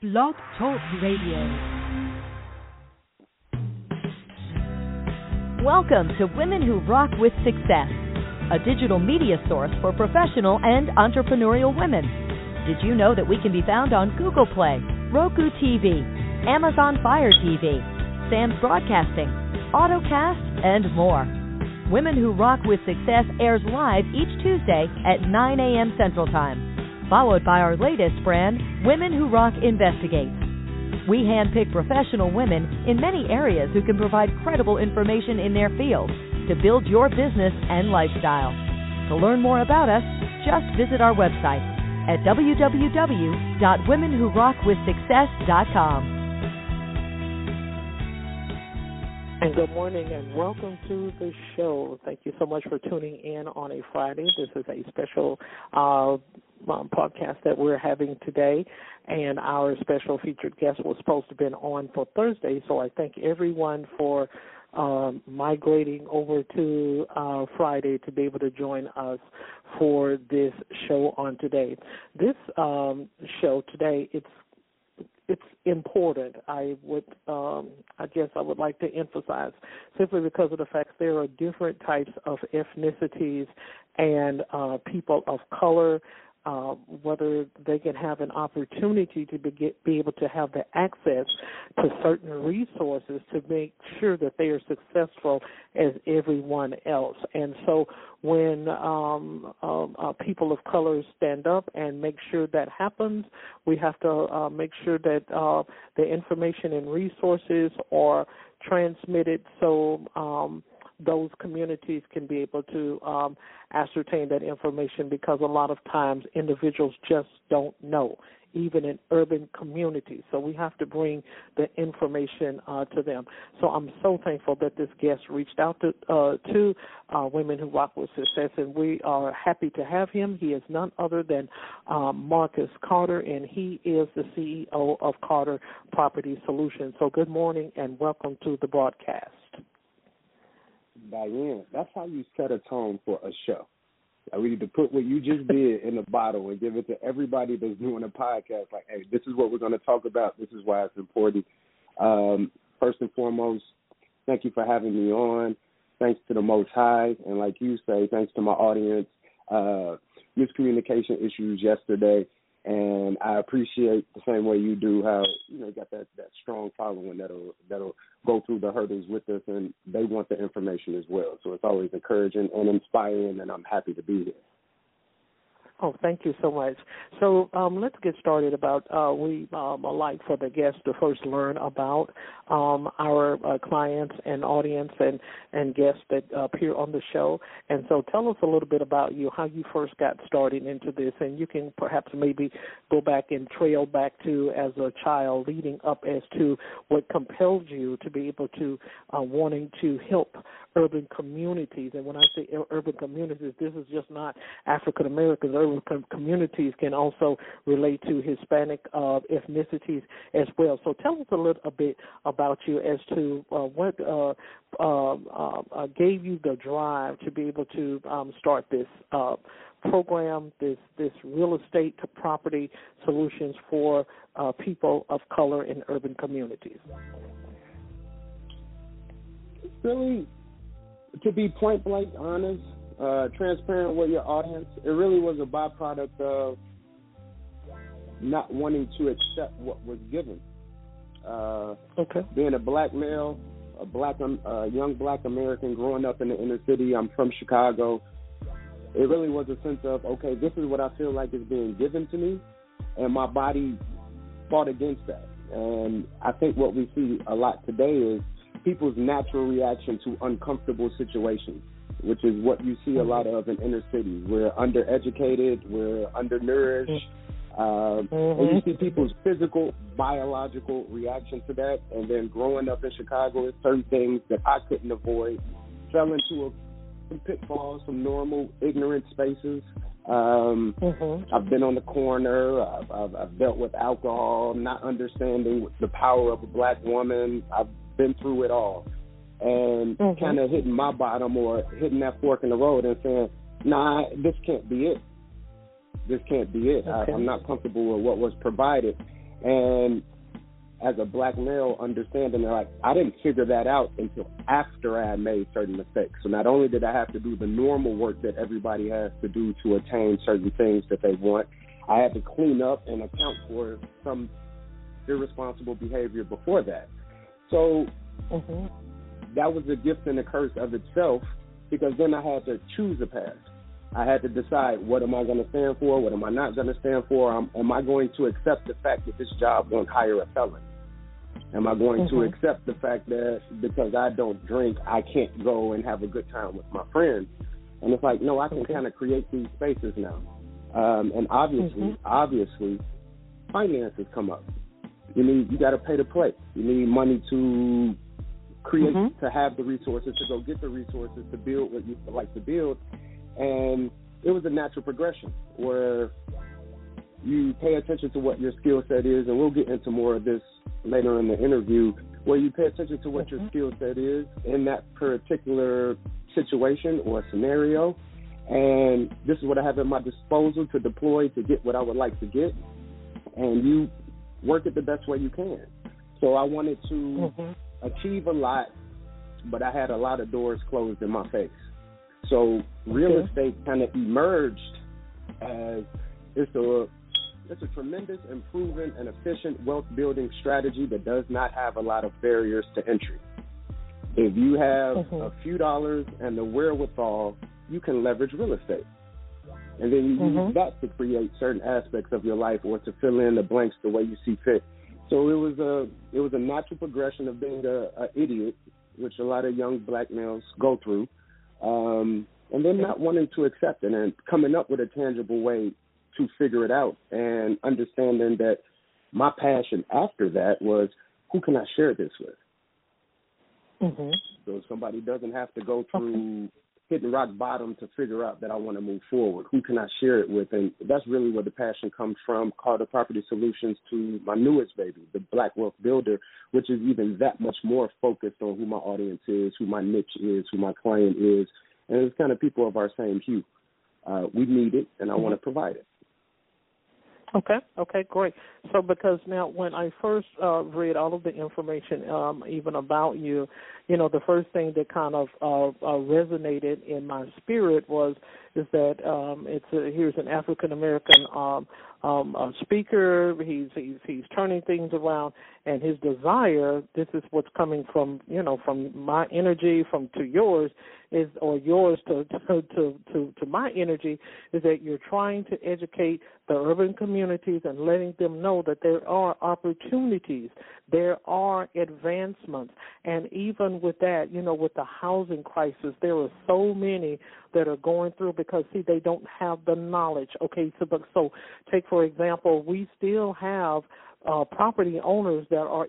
Blog Talk Radio. Welcome to Women Who Rock with Success, a digital media source for professional and entrepreneurial women. Did you know that we can be found on Google Play, Roku TV, Amazon Fire TV, Sam's Broadcasting, AutoCast, and more? Women Who Rock with Success airs live each Tuesday at 9 a.m. Central Time, followed by our latest brand, Women Who Rock Investigates. We handpick professional women in many areas who can provide credible information in their field to build your business and lifestyle. To learn more about us, just visit our website at www.womenwhorockwithsuccess.com. And good morning and welcome to the show. Thank you so much for tuning in on a Friday. This is a special podcast that we're having today, and our special featured guest was supposed to have been on for Thursday, so I thank everyone for migrating over to Friday to be able to join us for this show on today. This show today, it's important. I guess I would like to emphasize, simply because of the fact there are different types of ethnicities and people of color, whether they can have an opportunity to be able to have the access to certain resources to make sure that they are successful as everyone else. And so when people of color stand up and make sure that happens, we have to make sure that the information and resources are transmitted so those communities can be able to ascertain that information, because a lot of times individuals just don't know, even in urban communities. So we have to bring the information to them. So I'm so thankful that this guest reached out to Women Who Rock with Success, and we are happy to have him. He is none other than Marcus Carter, and he is the CEO of Carter Property Solutions. So good morning and welcome to the broadcast. Diane, that's how you set a tone for a show. We need to put what you just did in a bottle and give it to everybody that's doing a podcast. Like, hey, this is what we're going to talk about. This is why it's important. First and foremost, thank you for having me on. Thanks to the Most High. And like you say, thanks to my audience. Miscommunication issues yesterday. And I appreciate the same way you do how, you got that strong following that'll go through the hurdles with us, and they want the information as well. So it's always encouraging and inspiring, and I'm happy to be here. Oh, thank you so much. So let's get started about, we like for the guests to first learn about our clients and audience and guests that appear on the show. And so tell us a little bit about you, how you first got started into this, and you can perhaps maybe go back and trail back to as a child leading up as to what compelled you to be able to wanting to help urban communities. And when I say urban communities, this is just not African Americans. Urban communities can also relate to Hispanic ethnicities as well. So tell us a little bit about you as to what gave you the drive to be able to start this program, this real estate to property solutions for people of color in urban communities. Really, to be point blank honest, transparent with your audience, it really was a byproduct of not wanting to accept what was given. Being a black male, a young black American growing up in the inner city, I'm from Chicago, it really was a sense of, okay, this is what I feel like is being given to me, and my body fought against that. And I think what we see a lot today is people's natural reaction to uncomfortable situations, which is what you see a lot of in inner cities. We're undereducated, we're undernourished, and you see people's physical, biological reaction to that. And then growing up in Chicago, it's certain things that I couldn't avoid. Fell into some pitfalls, some normal, ignorant spaces. I've been on the corner. I've dealt with alcohol, not understanding the power of a black woman. I've been through it all. And kind of hitting my bottom or hitting that fork in the road and saying, nah, this can't be it. This can't be it. I'm not comfortable with what was provided. And as a black male, understanding that, like, I didn't figure that out until after I had made certain mistakes. So not only did I have to do the normal work that everybody has to do to attain certain things that they want, I had to clean up and account for some irresponsible behavior before that. So that was a gift and a curse of itself, because then I had to choose a path. I had to decide, what am I going to stand for? What am I not going to stand for? Am I going to accept the fact that this job won't hire a felon? Am I going to accept the fact that because I don't drink, I can't go and have a good time with my friends? And it's like, no, I can kind of create these spaces now. And obviously, finances come up. You got to pay to play. You need money to create, to have the resources, to go get the resources, to build what you like to build. And it was a natural progression where you pay attention to what your skill set is, and we'll get into more of this later in the interview, where you pay attention to what your skill set is in that particular situation or scenario. And this is what I have at my disposal to deploy to get what I would like to get. And you work it the best way you can. So I wanted to achieve a lot, but I had a lot of doors closed in my face. So real estate kind of emerged as it's a tremendous, improving, and efficient wealth-building strategy that does not have a lot of barriers to entry. If you have a few dollars and the wherewithal, you can leverage real estate. And then you use that to create certain aspects of your life or to fill in the blanks the way you see fit. So it was a natural progression of being a idiot, which a lot of young black males go through, and then not wanting to accept it and coming up with a tangible way to figure it out, and understanding that my passion after that was, who can I share this with? So somebody doesn't have to go through hitting rock bottom to figure out that I want to move forward. Who can I share it with? And that's really where the passion comes from, Carter Property Solutions, to my newest baby, the Black Wealth Builder, which is even that much more focused on who my audience is, who my niche is, who my client is, and it's kind of people of our same hue. We need it, and I want to provide it. Okay, great. So because now when I first read all of the information even about you, the first thing that kind of resonated in my spirit is that here's an African American speaker. He's turning things around, and his desire. This is what's coming from from my energy to yours or yours to my energy, is that you're trying to educate the urban communities and letting them know that there are opportunities, there are advancements, and even with that, with the housing crisis, there are so many that are going through because, see, they don't have the knowledge. Okay, so take, for example, we still have property owners that are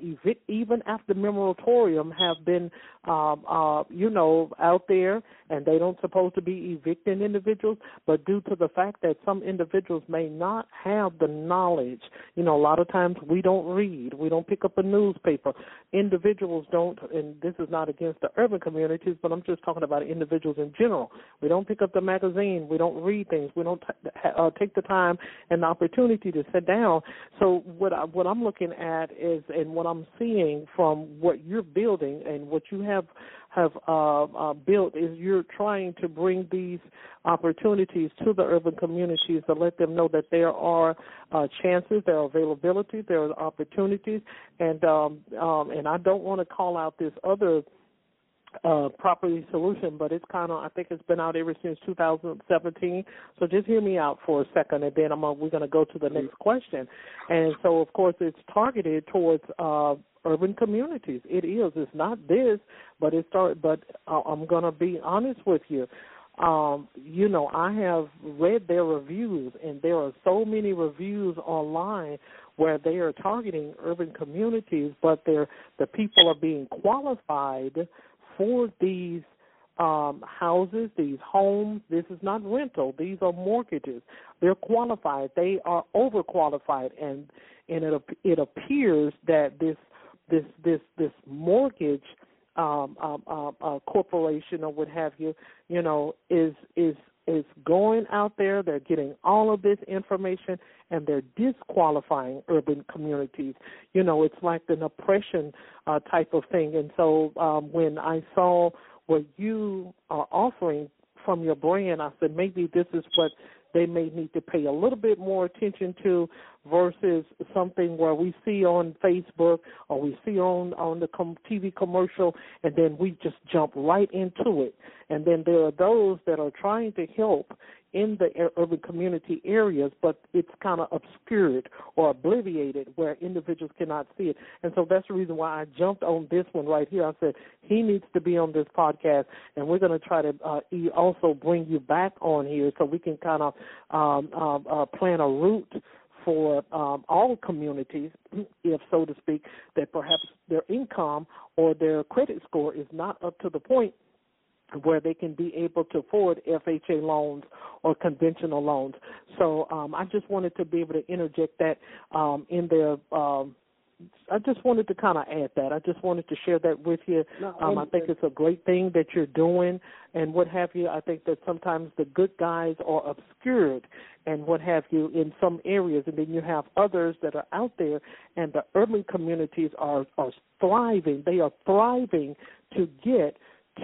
even after the moratorium have been, out there, and they don't supposed to be evicting individuals, but due to the fact that some individuals may not have the knowledge, a lot of times we don't read, we don't pick up a newspaper. Individuals don't, and this is not against the urban communities, but I'm just talking about individuals in general. We don't pick up the magazine, we don't read things, we don't take the time and the opportunity to sit down. So what I'm looking at is, and what I'm seeing from what you're building and what you have built, is you're trying to bring these opportunities to the urban communities to let them know that there are chances, there are availability, there are opportunities, and I don't want to call out this other property solution, but it's kind of, I think it's been out ever since 2017. So just hear me out for a second, and then we're going to go to the next question. And so, of course, it's targeted towards urban communities. It is. It's not this, but I'm going to be honest with you. I have read their reviews, and there are so many reviews online where they are targeting urban communities, but the people are being qualified for these houses, these homes. This is not rental. These are mortgages. They're qualified. They are overqualified, and it appears that this mortgage corporation or what have you, is is going out there, they're getting all of this information, and they're disqualifying urban communities. You know, it's like an oppression type of thing. And so when I saw what you are offering from your brand, I said maybe this is what they may need to pay a little bit more attention to versus something where we see on Facebook or we see on the TV commercial, and then we just jump right into it. And then there are those that are trying to help in the urban community areas, but it's kind of obscured or obliviated where individuals cannot see it. And so that's the reason why I jumped on this one right here. I said he needs to be on this podcast, and we're going to try to also bring you back on here so we can kind of plan a route for all communities, if so to speak, that perhaps their income or their credit score is not up to the point where they can be able to afford FHA loans or conventional loans. So I just wanted to be able to interject that in there. I just wanted to kind of add that. I just wanted to share that with you. I think it's a great thing that you're doing and what have you. I think that sometimes the good guys are obscured and what have you in some areas, and then you have others that are out there, and the urban communities are thriving. They are thriving to get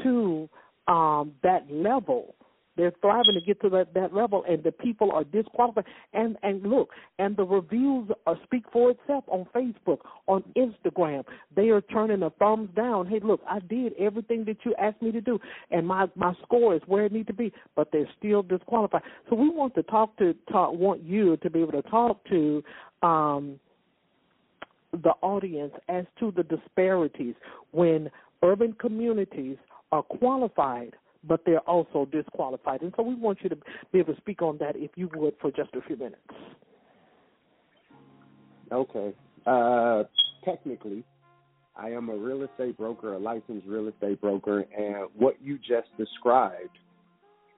to that level. They're thriving to get to that level, and the people are disqualified. And look, and the reviews speak for itself on Facebook, on Instagram. They are turning a thumbs down. Hey, look, I did everything that you asked me to do, and my score is where it needs to be, but they're still disqualified. So we want you to be able to talk to the audience as to the disparities when urban communities are qualified, but they're also disqualified. And so we want you to be able to speak on that, if you would, for just a few minutes. Okay. Technically, I am a real estate broker, a licensed real estate broker, and what you just described,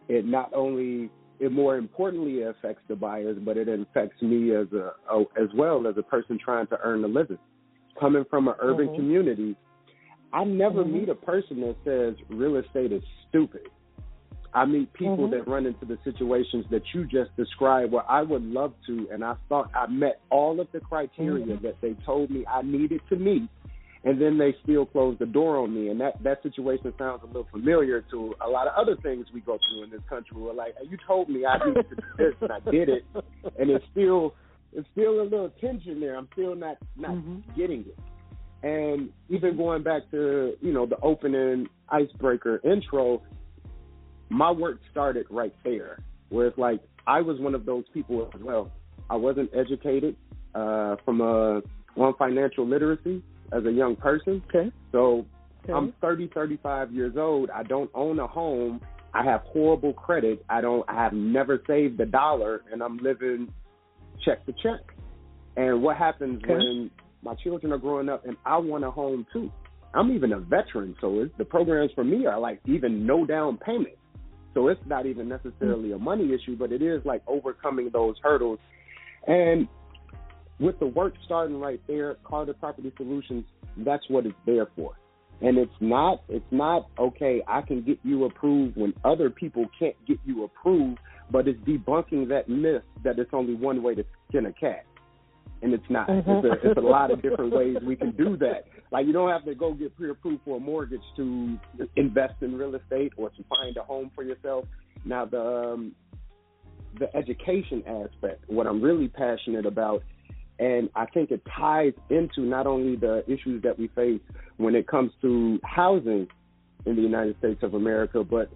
it more importantly affects the buyers, but it affects me as well as a person trying to earn a living. Coming from an urban community, I never meet a person that says real estate is stupid. I meet people that run into the situations that you just described where I would love to, and I thought I met all of the criteria that they told me I needed to meet, and then they still closed the door on me. And that situation sounds a little familiar to a lot of other things we go through in this country. We're like, hey, you told me I needed to do this, and I did it, and it's still a little tension there. I'm still not getting it. And even going back to, the opening icebreaker intro, my work started right there, where it's like I was one of those people as well. I wasn't educated on financial literacy as a young person. Okay. So I'm 35 years old. I don't own a home. I have horrible credit. I have never saved a dollar, and I'm living check to check. And what happens when my children are growing up and I want a home too? I'm even a veteran, so the programs for me are like even no down payment. So it's not even necessarily a money issue, but it is like overcoming those hurdles. And with the work starting right there, Carter Property Solutions, that's what it's there for. And it's not okay, I can get you approved when other people can't get you approved, but it's debunking that myth that it's only one way to skin a cat. And it's not. It's a lot of different ways we can do that. Like, you don't have to go get pre-approved for a mortgage to invest in real estate or to find a home for yourself. Now, the education aspect, what I'm really passionate about, and I think it ties into not only the issues that we face when it comes to housing in the United States of America, but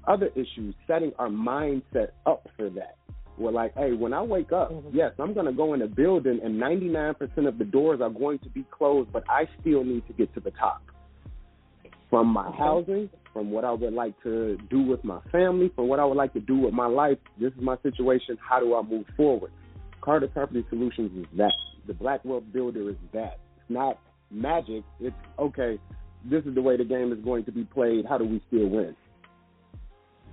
other issues, setting our mindset up for that. We're like, hey, when I wake up, yes, I'm going to go in a building and 99% of the doors are going to be closed, but I still need to get to the top. From my housing, from what I would like to do with my family, from what I would like to do with my life, this is my situation, how do I move forward? Carter Property Solutions is that. The Black Wealth Builder is that. It's not magic. It's, okay, this is the way the game is going to be played. How do we still win?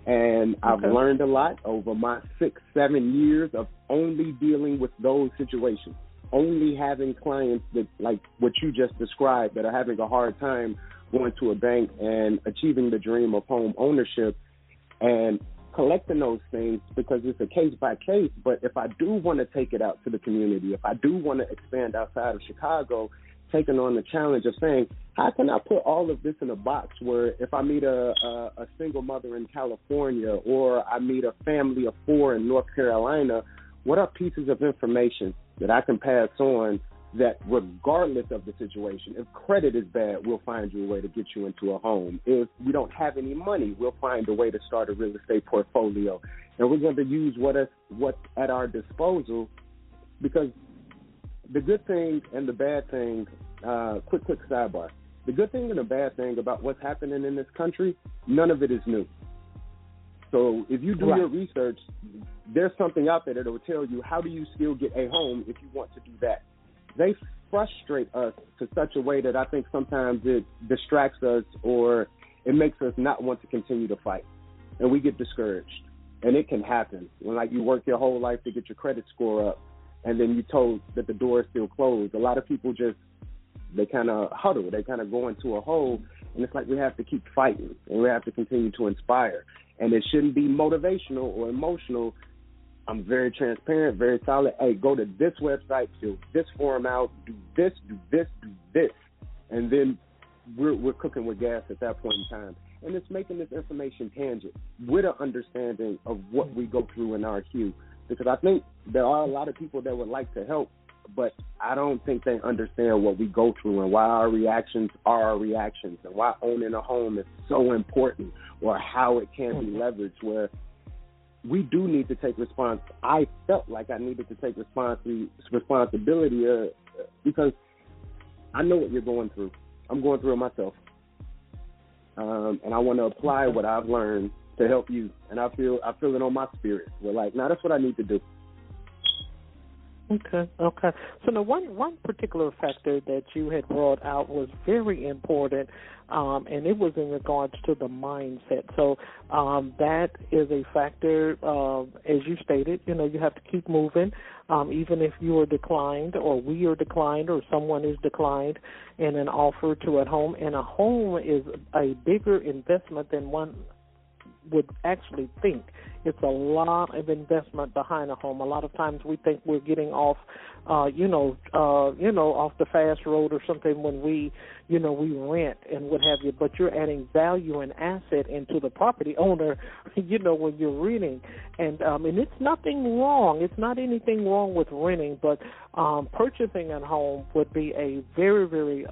And I've learned a lot over my 6-7 years of only dealing with those situations, only having clients that, like what you just described, that are having a hard time going to a bank and achieving the dream of home ownership. And collecting those things because it's a case by case. But if I do want to take it out to the community, if I do want to expand outside of Chicago, taking on the challenge of saying, how can I put all of this in a box where if I meet a single mother in California or I meet a family of 4 in North Carolina, what are pieces of information that I can pass on that regardless of the situation, if credit is bad, we'll find you a way to get you into a home. If we don't have any money, we'll find a way to start a real estate portfolio. And we're going to use what's at our disposal, because the good thing and the bad thing, quick sidebar, the good thing and the bad thing about what's happening in this country, none of it is new. So if you do your research, there's something out there that will tell you how do you still get a home if you want to do that. They frustrate us to such a way that I think sometimes it distracts us or it makes us not want to continue to fight. And we get discouraged. And it can happen when, like, you work your whole life to get your credit score up and then you're told that the door is still closed. A lot of people they kind of huddle. They kind of go into a hole, and it's like we have to keep fighting and we have to continue to inspire. And it shouldn't be motivational or emotional. I'm very transparent, very solid. Hey, go to this website, fill this form out, do this, do this, do this. And then we're cooking with gas at that point in time. And it's making this information tangible with an understanding of what we go through in our queue. Because I think there are a lot of people that would like to help, but I don't think they understand what we go through and why our reactions are our reactions and why owning a home is so important or how it can be leveraged, where we do need to take response. I felt like I needed to take responsibility because I know what you're going through. I'm going through it myself. And I want to apply what I've learned to help you. And I feel it on my spirit. We're like, now that's what I need to do. Okay. So now one particular factor that you had brought out was very important, and it was in regards to the mindset. So that is a factor, as you stated, you have to keep moving, even if you are declined or we are declined or someone is declined in an offer to a home. And a home is a bigger investment than one would actually think. It's a lot of investment behind a home. A lot of times we think we're getting off, off the fast road or something when we rent and what have you. But you're adding value and asset into the property owner, when you're renting. And it's nothing wrong. It's not anything wrong with renting, but purchasing a home would be a very, very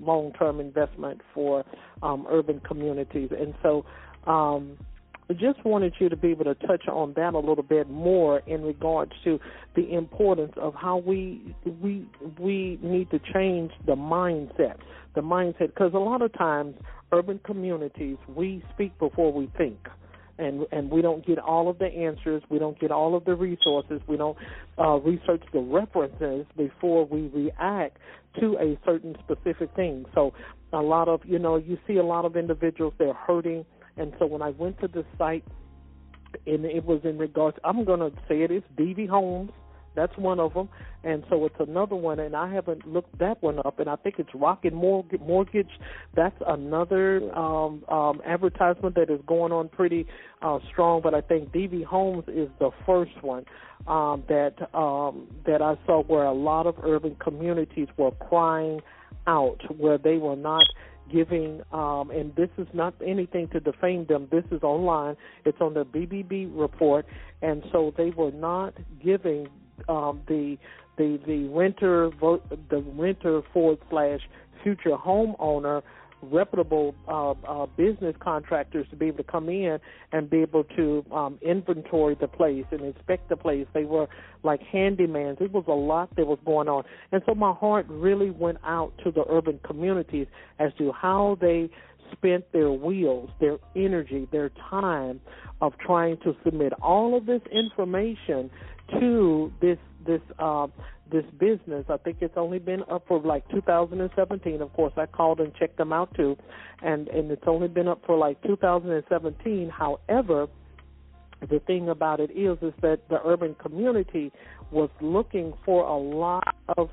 long-term investment for urban communities. And so I just wanted you to be able to touch on that a little bit more in regards to the importance of how we need to change the mindset, because a lot of times urban communities, we speak before we think. And we don't get all of the answers. We don't get all of the resources. We don't research the references before we react to a certain specific thing. So a lot of, you see a lot of individuals, they're hurting. And so when I went to the site, and it was in regards, I'm going to say it's DV Homes. That's one of them. And so it's another one, and I haven't looked that one up, and I think it's Rocket Mortgage. That's another advertisement that is going on pretty strong, but I think DV Homes is the first one that I saw where a lot of urban communities were crying out, where they were not giving, and this is not anything to defame them. This is online. It's on the BBB report, and so they were not giving the renter / future homeowner reputable business contractors to be able to come in and be able to inventory the place and inspect the place. They were like handymans. It was a lot that was going on. And so my heart really went out to the urban communities as to how they spent their wheels, their energy, their time of trying to submit all of this information to this business. I think it's only been up for like 2017. Of course, I called and checked them out too, and it's only been up for like 2017. However, the thing about it is that the urban community was looking for a lot of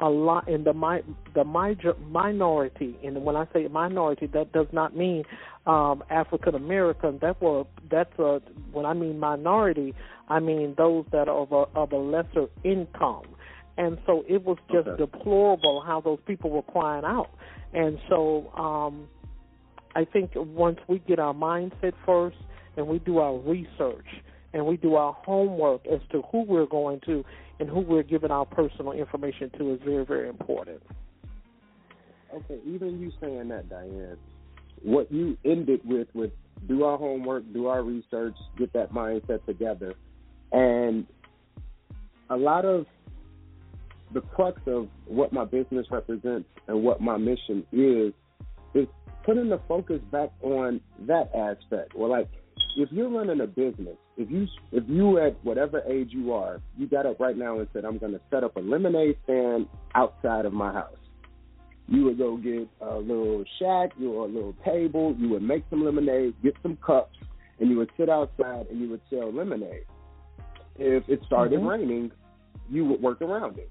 a lot in the minority, and when I say minority, that does not mean African American. When I mean minority, I mean those that are of a lesser income. And so it was just deplorable how those people were crying out. And so I think once we get our mindset first and we do our research and we do our homework as to who we're going to and who we're giving our personal information to is very, very important. Okay, even you saying that, Diane, what you ended with do our homework, do our research, get that mindset together. And a lot of the crux of what my business represents and what my mission is putting the focus back on that aspect. Well, like, if you're running a business, if you at whatever age you are, you got up right now and said, I'm going to set up a lemonade stand outside of my house. You would go get a little shack or a little table. You would make some lemonade, get some cups, and you would sit outside and you would sell lemonade. If it started raining, you would work around it.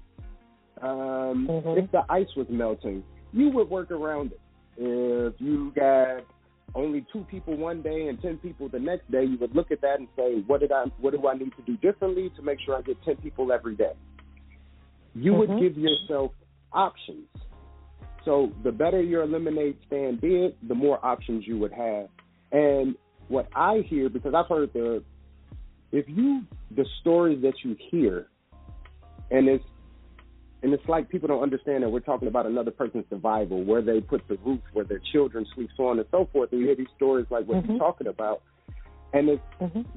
If the ice was melting, you would work around it. If you got only 2 people one day and 10 people the next day, you would look at that and say, what do I need to do differently to make sure I get 10 people every day? You would give yourself options. So the better your lemonade stand is, the more options you would have. And what I hear, because I've heard the stories that you hear, and it's like people don't understand that we're talking about another person's survival, where they put the roof, where their children sleep, so on and so forth. And you hear these stories like what you're talking about. And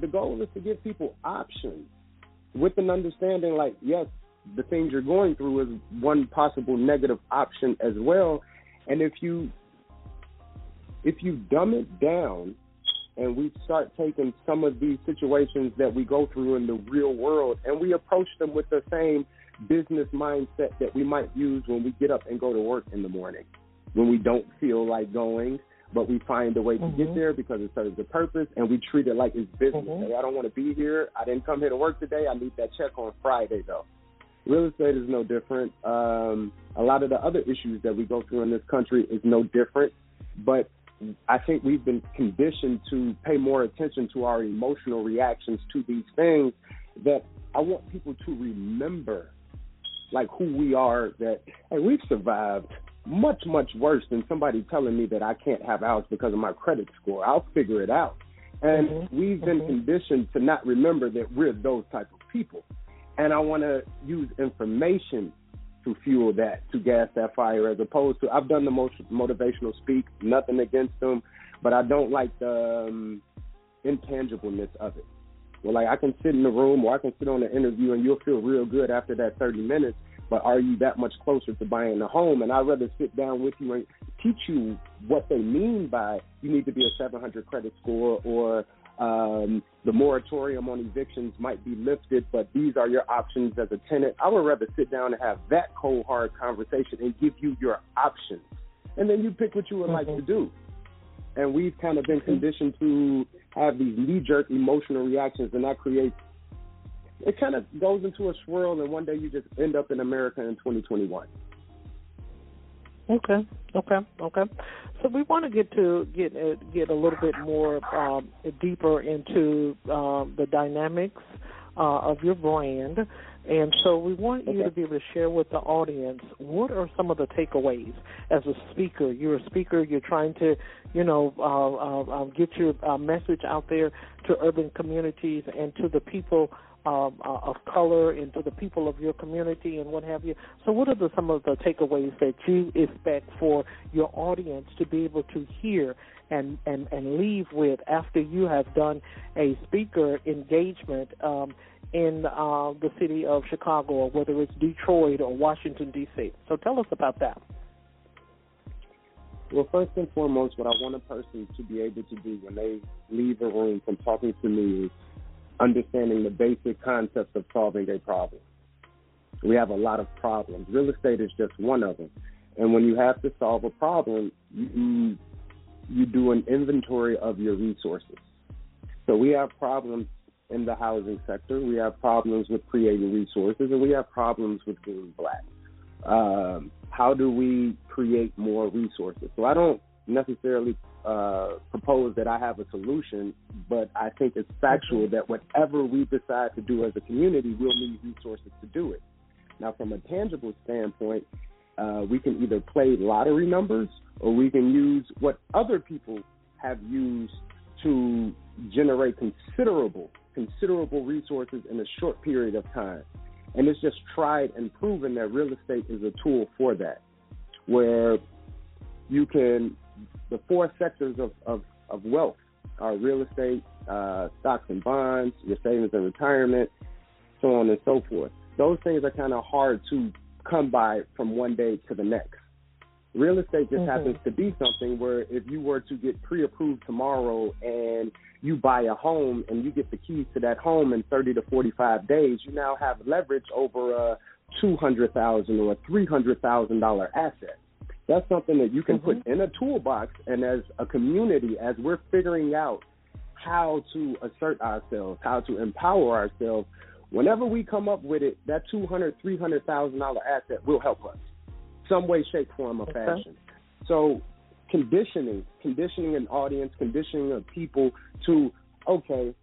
the goal is to give people options with an understanding like, yes, the things you're going through is one possible negative option as well. And if you dumb it down and we start taking some of these situations that we go through in the real world and we approach them with the same business mindset that we might use when we get up and go to work in the morning, when we don't feel like going, but we find a way to get there because it serves a purpose, and we treat it like it's business. Hey, I don't want to be here. I didn't come here to work today. I need that check on Friday, though. Real estate is no different. A lot of the other issues that we go through in this country is no different, but I think we've been conditioned to pay more attention to our emotional reactions to these things, that I want people to remember, like, who we are, that, hey, we've survived much, much worse than somebody telling me that I can't have a house because of my credit score. I'll figure it out. And we've been conditioned to not remember that we're those type of people. And I want to use information to fuel that, to gas that fire, as opposed to, I've done the most motivational speak, nothing against them, but I don't like the intangibleness of it. Well, like, I can sit in the room or I can sit on an interview and you'll feel real good after that 30 minutes, but are you that much closer to buying a home? And I'd rather sit down with you and teach you what they mean by you need to be a 700 credit score, or the moratorium on evictions might be lifted, but these are your options as a tenant. I would rather sit down and have that cold, hard conversation and give you your options. And then you pick what you would like to do. And we've kind of been conditioned to have these knee-jerk emotional reactions, and that creates, it kind of goes into a swirl, and one day you just end up in America in 2021. Okay. So we want to get a little bit more deeper into the dynamics of your brand, and so we want you to be able to share with the audience what are some of the takeaways as a speaker. You're a speaker. You're trying to, get your message out there to urban communities and to the people of color and to the people of your community and what have you. So what are some of the takeaways that you expect for your audience to be able to hear and leave with after you have done a speaker engagement in the city of Chicago, or whether it's Detroit or Washington, D.C.? So tell us about that. Well, first and foremost, what I want a person to be able to do when they leave a room from talking to me is understanding the basic concepts of solving a problem. We have a lot of problems. Real estate is just one of them. And when you have to solve a problem, you do an inventory of your resources. So we have problems in the housing sector. We have problems with creating resources, and we have problems with being black. How do we create more resources? So I don't necessarily propose that I have a solution, but I think it's factual that whatever we decide to do as a community, we'll need resources to do it. Now, from a tangible standpoint, we can either play lottery numbers or we can use what other people have used to generate considerable resources in a short period of time. And it's just tried and proven that real estate is a tool for that, where you can, the four sectors of wealth are real estate, stocks and bonds, your savings and retirement, so on and so forth. Those things are kind of hard to come by from one day to the next. Real estate just happens to be something where if you were to get pre-approved tomorrow and you buy a home and you get the keys to that home in 30 to 45 days, you now have leverage over a $200,000 or a $300,000 asset. That's something that you can put in a toolbox, and as a community, as we're figuring out how to assert ourselves, how to empower ourselves, whenever we come up with it, that $200,000, $300,000 asset will help us, some way, shape, form, or fashion. So conditioning an audience, conditioning of people to, okay,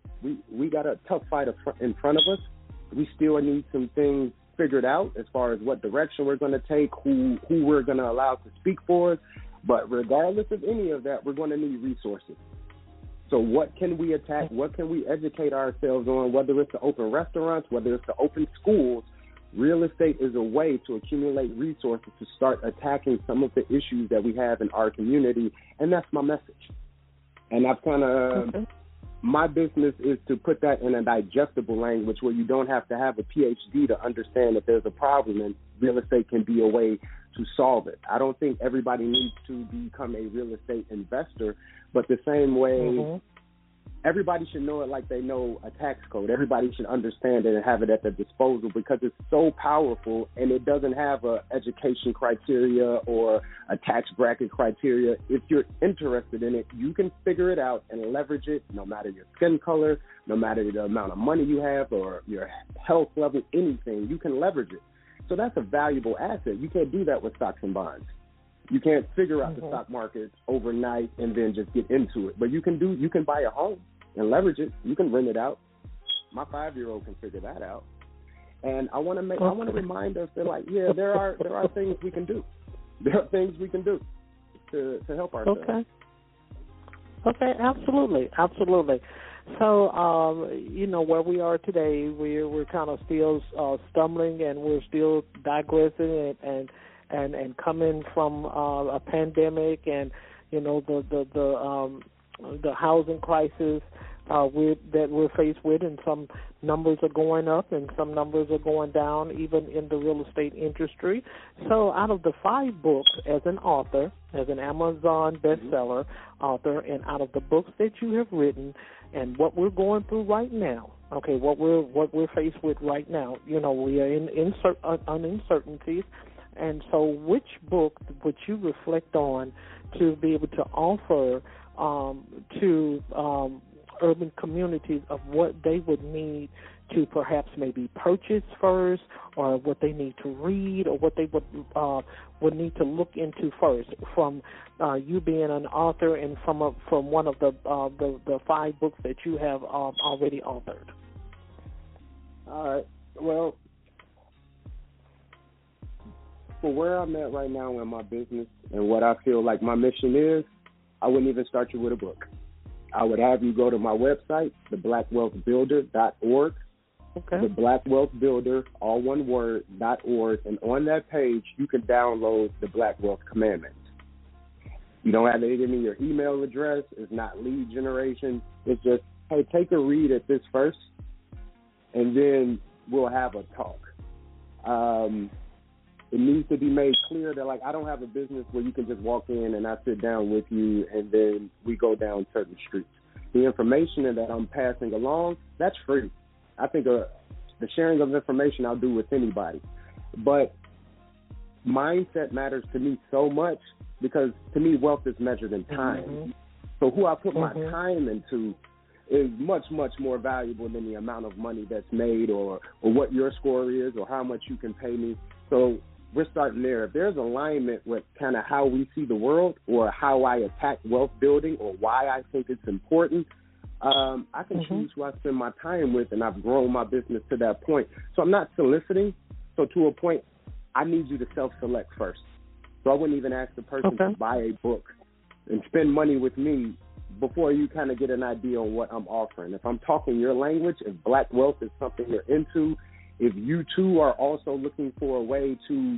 we got a tough fight in front of us. We still need some things figured out as far as what direction we're going to take, who we're going to allow to speak for us. But regardless of any of that, we're going to need resources. So what can we attack? What can we educate ourselves on, whether it's to open restaurants, whether it's to open schools? Real estate is a way to accumulate resources to start attacking some of the issues that we have in our community, and that's my message. And I've kind of, my business is to put that in a digestible language where you don't have to have a PhD to understand that there's a problem, and real estate can be a way to solve it. I don't think everybody needs to become a real estate investor, but the same way everybody should know it like they know a tax code. Everybody should understand it and have it at their disposal because it's so powerful, and it doesn't have a education criteria or a tax bracket criteria. If you're interested in it, you can figure it out and leverage it, no matter your skin color, no matter the amount of money you have or your health level, anything. You can leverage it. So that's a valuable asset. You can't do that with stocks and bonds. You can't figure out the stock market overnight and then just get into it. But you can buy a home and leverage it. You can rent it out. My 5-year-old can figure that out. And I want to remind us that, like, yeah, there are things we can do. There are things we can do to help ourselves. Okay, absolutely. So, where we are today, we're kind of still stumbling, and we're still digressing and coming from a pandemic, and the housing crisis that we're faced with, and some numbers are going up and some numbers are going down, even in the real estate industry. So out of the 5 books as an author, as an Amazon bestseller author, and out of the books that you have written and what we're going through right now, okay, what we're faced with right now, we are in uncertainties. And so which book would you reflect on to be able to offer to urban communities of what they would need to perhaps maybe purchase first, or what they need to read, or what they would need to look into first, from you being an author and from one of the 5 books that you have already authored? All right. Well, for where I'm at right now in my business and what I feel like my mission is, I wouldn't even start you with a book. I would have you go to my website, theblackwealthbuilder.org. Okay. The Black Wealth Builder, all one word, .org, and on that page you can download the Black Wealth Commandments. You don't have to give me your email address. It's not lead generation. It's just, hey, take a read at this first, and then we'll have a talk. It needs to be made clear that, like, I don't have a business where you can just walk in and I sit down with you and then we go down certain streets. The information that I'm passing along, that's free. I think the sharing of information I'll do with anybody. But mindset matters to me so much because, to me, wealth is measured in time. So who I put my time into is much, much more valuable than the amount of money that's made or what your score is or how much you can pay me. So we're starting there. If there's alignment with kind of how we see the world or how I attack wealth building or why I think it's important, I can choose who I spend my time with, and I've grown my business to that point. So I'm not soliciting. So to a point, I need you to self-select first. So I wouldn't even ask the person to buy a book and spend money with me before you kind of get an idea on what I'm offering. If I'm talking your language, if black wealth is something you're into, if you too are also looking for a way to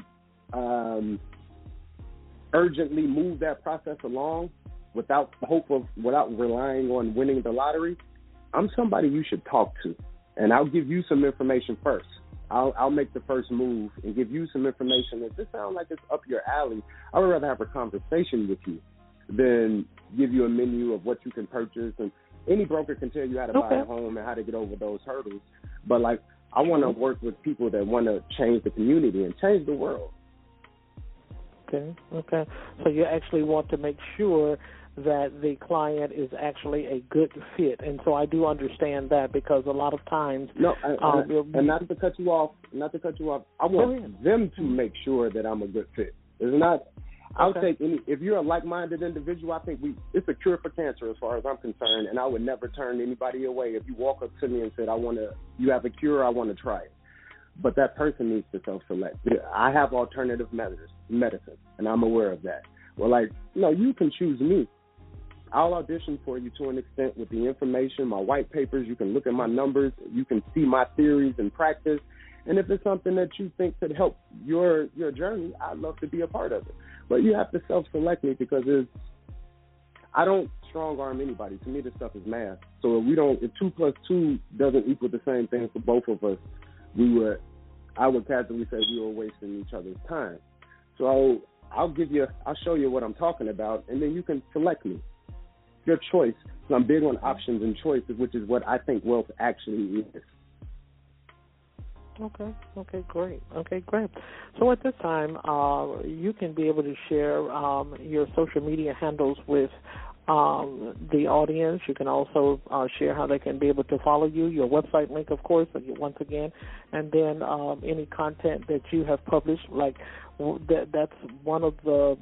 urgently move that process along without relying on winning the lottery, I'm somebody you should talk to. And I'll give you some information first. I'll make the first move and give you some information. If this sounds like it's up your alley, I would rather have a conversation with you than give you a menu of what you can purchase. And any broker can tell you how to buy a home and how to get over those hurdles. But, like, I want to work with people that want to change the community and change the world. Okay. So you actually want to make sure that the client is actually a good fit. And so I do understand that, because a lot of times... and not to cut you off, I want them to make sure that I'm a good fit. It's not... I'll take any... If you're a like-minded individual, I think it's a cure for cancer as far as I'm concerned, and I would never turn anybody away. If you walk up to me and said, you have a cure, I want to try it. But that person needs to self-select. I have alternative medicine, and I'm aware of that. Well, you can choose me. I'll audition for you to an extent with the information, my white papers. You can look at my numbers. You can see my theories and practice. And if it's something that you think could help your journey, I'd love to be a part of it. But you have to self-select me, because I don't strong-arm anybody. To me, this stuff is math. So if 2 plus 2 doesn't equal the same thing for both of us, I would casually say we were wasting each other's time. So I'll show you what I'm talking about, and then you can select me. Your choice. So I'm big on options and choices, which is what I think wealth actually is. Okay, great. So at this time, you can be able to share your social media handles with the audience. You can also share how they can be able to follow you, your website link, of course, once again, and then any content that you have published. That's one of the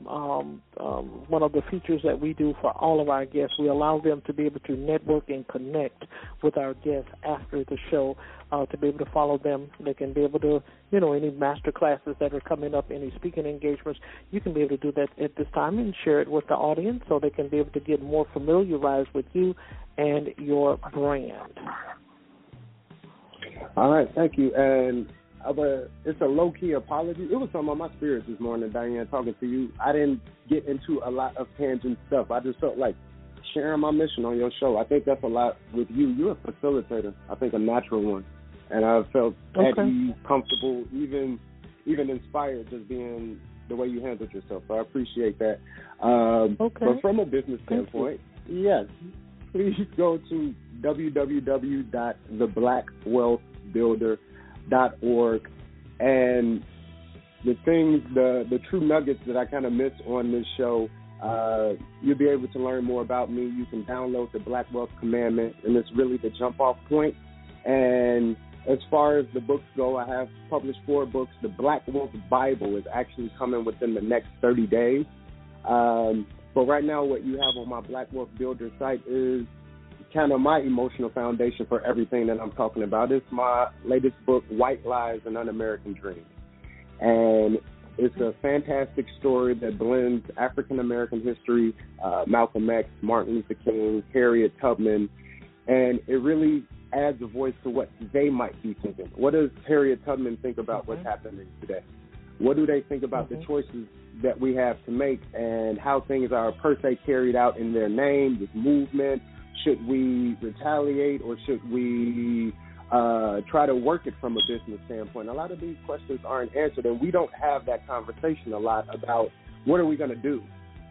features that we do for all of our guests. We allow them to be able to network and connect with our guests after the show, to be able to follow them. They can be able to, any master classes that are coming up, any speaking engagements, you can be able to do that at this time and share it with the audience so they can be able to get more familiarized with you and your brand. All right, thank you. And it's a low-key apology. It was something on my spirit this morning, Diane, talking to you. I didn't get into a lot of tangent stuff. I just felt like sharing my mission on your show. I think that's a lot with you. You're a facilitator, I think a natural one. And I felt at ease, comfortable, even inspired just being the way you handled yourself. So I appreciate that. But from a business standpoint, yes, please go to www.theblackwealthbuilder.org, and the true nuggets that I kind of miss on this show, you'll be able to learn more about me. You can download the Black Wealth Commandment, and it's really the jump-off point. And as far as the books go, I have published 4 books. The Black Wealth Bible is actually coming within the next 30 days. But right now what you have on my Black Wealth Builder site is kind of my emotional foundation for everything that I'm talking about. It's my latest book, White Lies and Un-American Dreams. And it's a fantastic story that blends African-American history, Malcolm X, Martin Luther King, Harriet Tubman, and it really adds a voice to what they might be thinking. What does Harriet Tubman think about what's happening today? What do they think about the choices that we have to make and how things are per se carried out in their name, this movement? Should we retaliate or should we try to work it from a business standpoint? A lot of these questions aren't answered, and we don't have that conversation a lot about what are we going to do.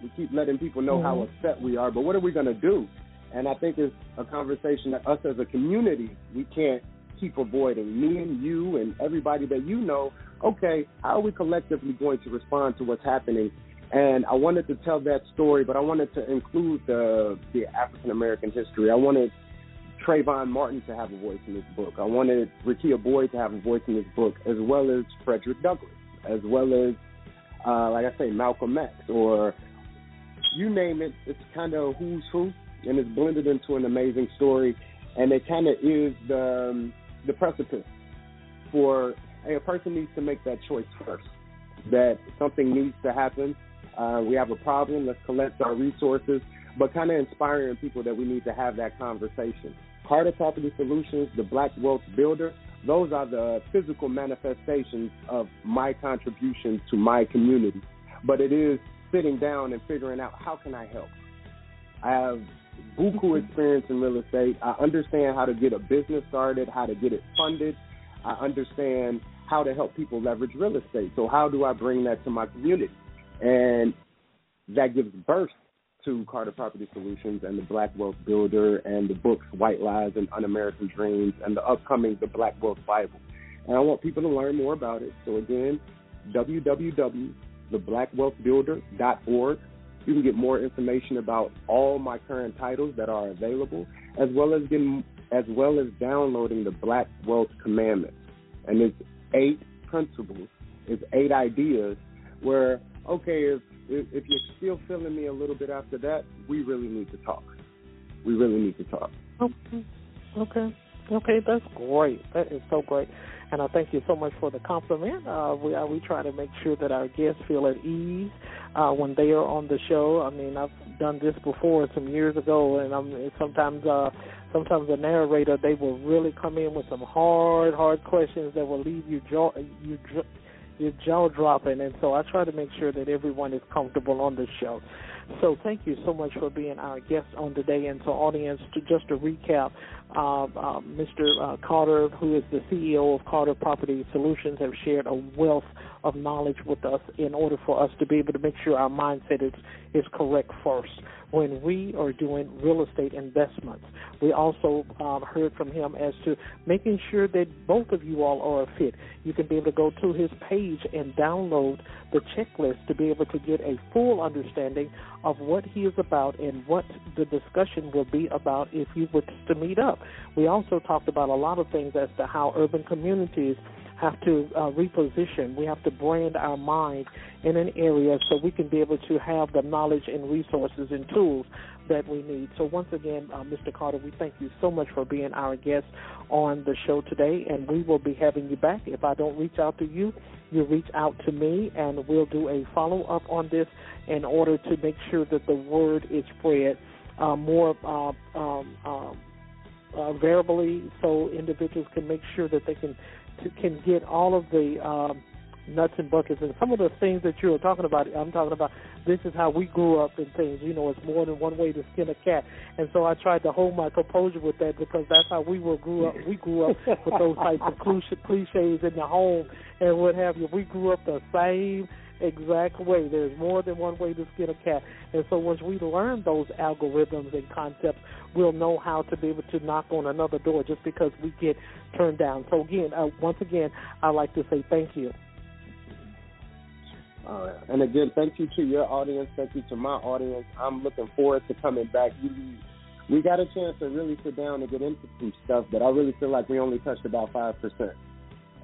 We keep letting people know how upset we are, but what are we going to do? And I think it's a conversation that us as a community, we can't keep avoiding. Me and you and everybody that you know, okay, how are we collectively going to respond to what's happening? And I wanted to tell that story, but I wanted to include the African-American history. I wanted Trayvon Martin to have a voice in this book. I wanted Rekia Boyd to have a voice in this book, as well as Frederick Douglass. as well as, like I say, Malcolm X, or you name it. It's kind of who's who, and it's blended into an amazing story. And it kind of is the precipice for a person needs to make that choice first, that something needs to happen. We have a problem. Let's collect our resources, but kind of inspiring people that we need to have that conversation. Carter Property Solutions, the Black Wealth Builder, those are the physical manifestations of my contribution to my community. But it is sitting down and figuring out, how can I help? I have buku experience in real estate. I understand how to get a business started, how to get it funded. I understand how to help people leverage real estate. So how do I bring that to my community? And that gives birth to Carter Property Solutions and the Black Wealth Builder and the books White Lies and Un-American Dreams and the upcoming The Black Wealth Bible. And I want people to learn more about it. So again, www.theblackwealthbuilder.org. You can get more information about all my current titles that are available, as well as downloading the Black Wealth Commandments. And it's 8 principles, it's 8 ideas where, okay, if you're still feeling me a little bit after that, we really need to talk. Okay, that's great. That is so great. And I thank you so much for the compliment. We try to make sure that our guests feel at ease when they are on the show. I mean, I've done this before some years ago, and sometimes the narrator, they will really come in with some hard questions that will leave your jaw dropping. And so I try to make sure that everyone is comfortable on the show. So thank you so much for being our guest on today. And so, audience, just to recap, Mr. Carter, who is the CEO of Carter Property Solutions, have shared a wealth of knowledge with us in order for us to be able to make sure our mindset is correct first when we are doing real estate investments. We also heard from him as to making sure that both of you all are a fit. You can be able to go to his page and download the checklist to be able to get a full understanding of what he is about and what the discussion will be about if you were to meet up. We also talked about a lot of things as to how urban communities have to reposition. We have to brand our mind in an area so we can be able to have the knowledge and resources and tools that we need. So once again, Mr. Carter, we thank you so much for being our guest on the show today, and we will be having you back. If I don't reach out to you, you reach out to me, and we'll do a follow-up on this in order to make sure that the word is spread more verbally, so individuals can make sure that they can get all of the nuts and buckets. And some of the things that you were talking about, I'm talking about, this is how we grew up and things. You know, it's more than one way to skin a cat. And so I tried to hold my composure with that because that's how we grew up. We grew up with those types of cliches in the home and what have you. We grew up the same exact way. There's more than one way to skin a cat. And so once we learn those algorithms and concepts, we'll know how to be able to knock on another door just because we get turned down. So again, once again, I'd like to say thank you. And again, thank you to your audience. Thank you to my audience. I'm looking forward to coming back. We got a chance to really sit down and get into some stuff that I really feel like we only touched about 5%.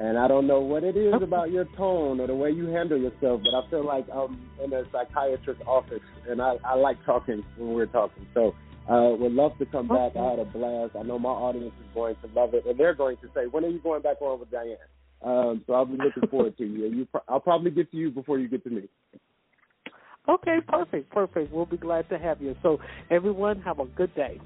And I don't know what it is about your tone or the way you handle yourself, but I feel like I'm in a psychiatrist's office, and I like talking when we're talking. So would love to come back. I had a blast. I know my audience is going to love it, and they're going to say, when are you going back on with Diane? So I'll be looking forward to you. I'll probably get to you before you get to me. Okay, perfect. We'll be glad to have you. So everyone, have a good day.